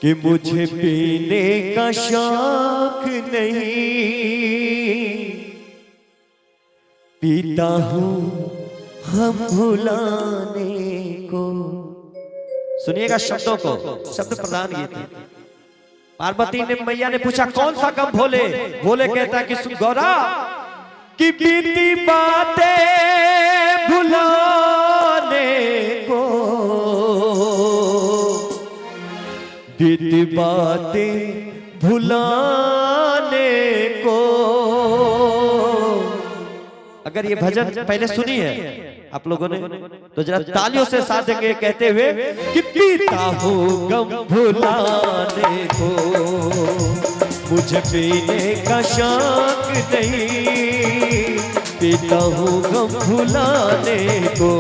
कि मुझे पीने का शौक नहीं, पीता हूं हम भुलाने को। सुनिएगा शब्दों को, शब्द प्रधान ये थे। पार्वती ने मैया ने पूछा कौन सा गम भोले? भोले कहता है कि सुन गौरा कि बीती बातें भुलाने को, बीती बातें भुलाने को। अगर ये भजन पहले सुनी है आप लोगों ने तो जरा तालियों से साथ देंगे कहते हुए कि पीता हूँ गम भुलाने को, मुझे पीने का शौक नहीं, पीता हूँ गम भुलाने को।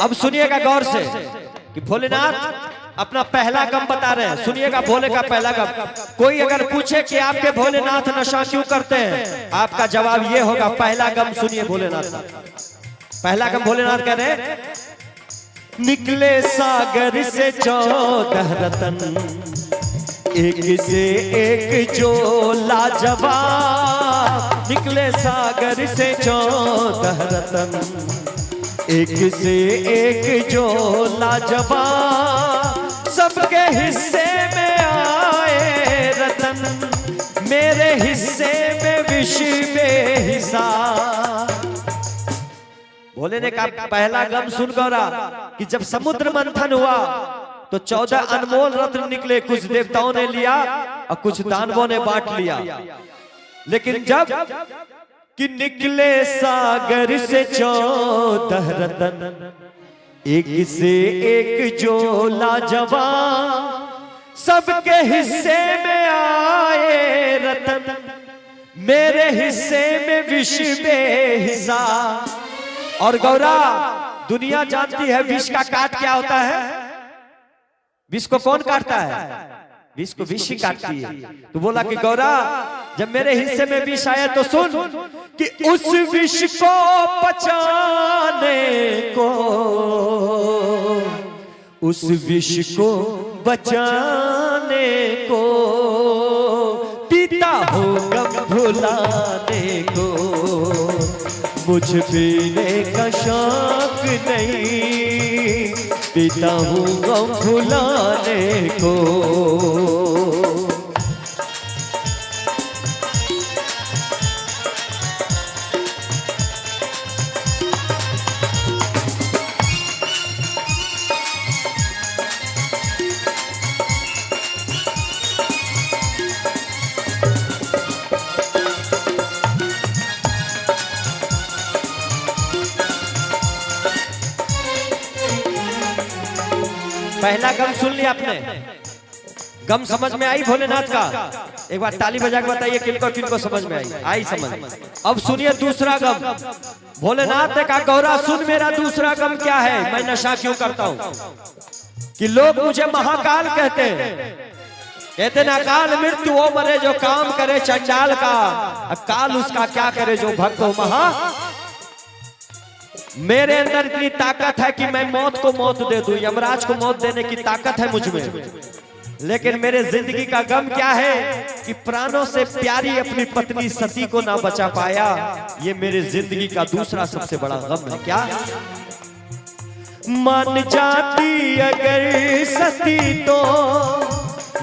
अब सुनिएगा गौर से कि भोलेनाथ अपना पहला गम बता रहे हैं। सुनिएगा भोले का पहला गम। कोई अगर पूछे कि आपके भोलेनाथ नशा क्यों करते हैं, आपका जवाब ये होगा पहला गम सुनिए भोलेनाथ का। पहला गम भोलेनाथ कह रहे हैं निकले सागर से 14 रतन, एक से एक जो लाजवाब। निकले सागर से 14 रतन, एक से एक जो लाजवाब। सबके हिस्से में आए रतन, मेरे हिस्से में विष बेहिसाब। भोले ने कहा पहला गम सुन गौरा कि जब समुद्र मंथन हुआ तो 14 अनमोल रत्न निकले। कुछ देवताओं ने लिया और कुछ दानवों ने बांट लिया। लेकिन जब कि निकले सागर से 14 रतन, एक से एक जो लाजवाब। सबके हिस्से में आए रतन, मेरे हिस्से में विष बेहिसाब। और गौरा दुनिया जानती है विष का काट क्या होता है। विष को कौन काटता है? विष को विष ही काटती है। तो बोला कि गौरा जब मेरे हिस्से में विष आया तो सुन कि उस विष को बचाने को, उस विष को बचाने को, पीता हूँ गम भुलाने को, मुझ पीने का शौक नहीं, पीता हूँ गम भुलाने को। पहला गम सुन लिया आपने, गम समझ में आई भोलेनाथ का? एक बार ताली बजा के बताइए किनको किनको समझ में आई? आई समझ। अब सुनिए दूसरा गम। भोलेनाथ ने कहा गौरा सुन मेरा दूसरा गम क्या है, मैं नशा क्यों करता हूं। कि लोग मुझे महाकाल कहते हैं, कहते ना काल मृत्यु वो मरे जो काम करे चंडाल का, काल उसका क्या करे जो भक्त हो महा। मेरे अंदर इतनी ताकत है कि मैं मौत को मौत दे दूं, यमराज को मौत देने की ताकत है मुझ में। लेकिन मेरे जिंदगी का गम क्या है कि प्राणों से प्यारी अपनी पत्नी सती को ना बचा पाया। ये मेरे जिंदगी का दूसरा सबसे बड़ा गम है। क्या मान जाती अगर सती तो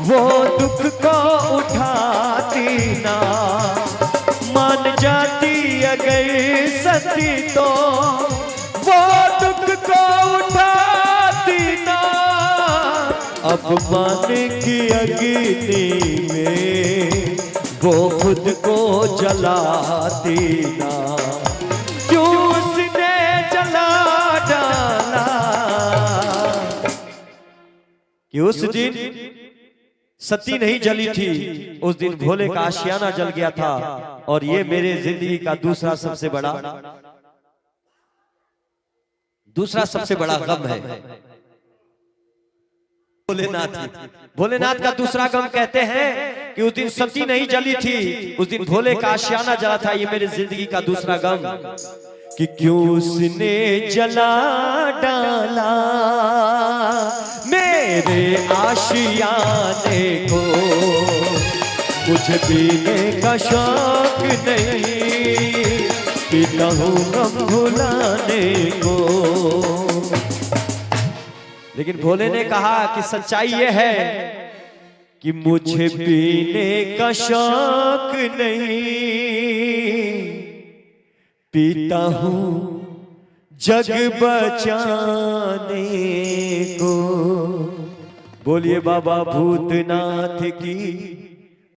वो दुख को उठाती ना, मान जाती अगर सती तो वो दुख को उठाती ना। अपमान की अग्नि में वो खुद को जलाती ना, क्यों उसने जला कि उस दिन सती नहीं जली थी, उस दिन भोले का आशियाना जल गया था, और ये मेरे जिंदगी का दूसरा सबसे बड़ा गम है। भोलेनाथ का दूसरा गम कहते हैं कि उस दिन सती नहीं जली थी, उस दिन भोले का आशियाना जला था, ये मेरी जिंदगी का दूसरा गम। कि क्यों उसने जला डाला मेरे आशियाने को, मुझे पीने का शौक नहीं, पीता हूँ गम भुलाने को। लेकिन भोले ने कहा कि सच्चाई ये है कि मुझे पीने का शौक नहीं, पीता हूँ जग बचाने को। बोलिए बाबा भूतनाथ की।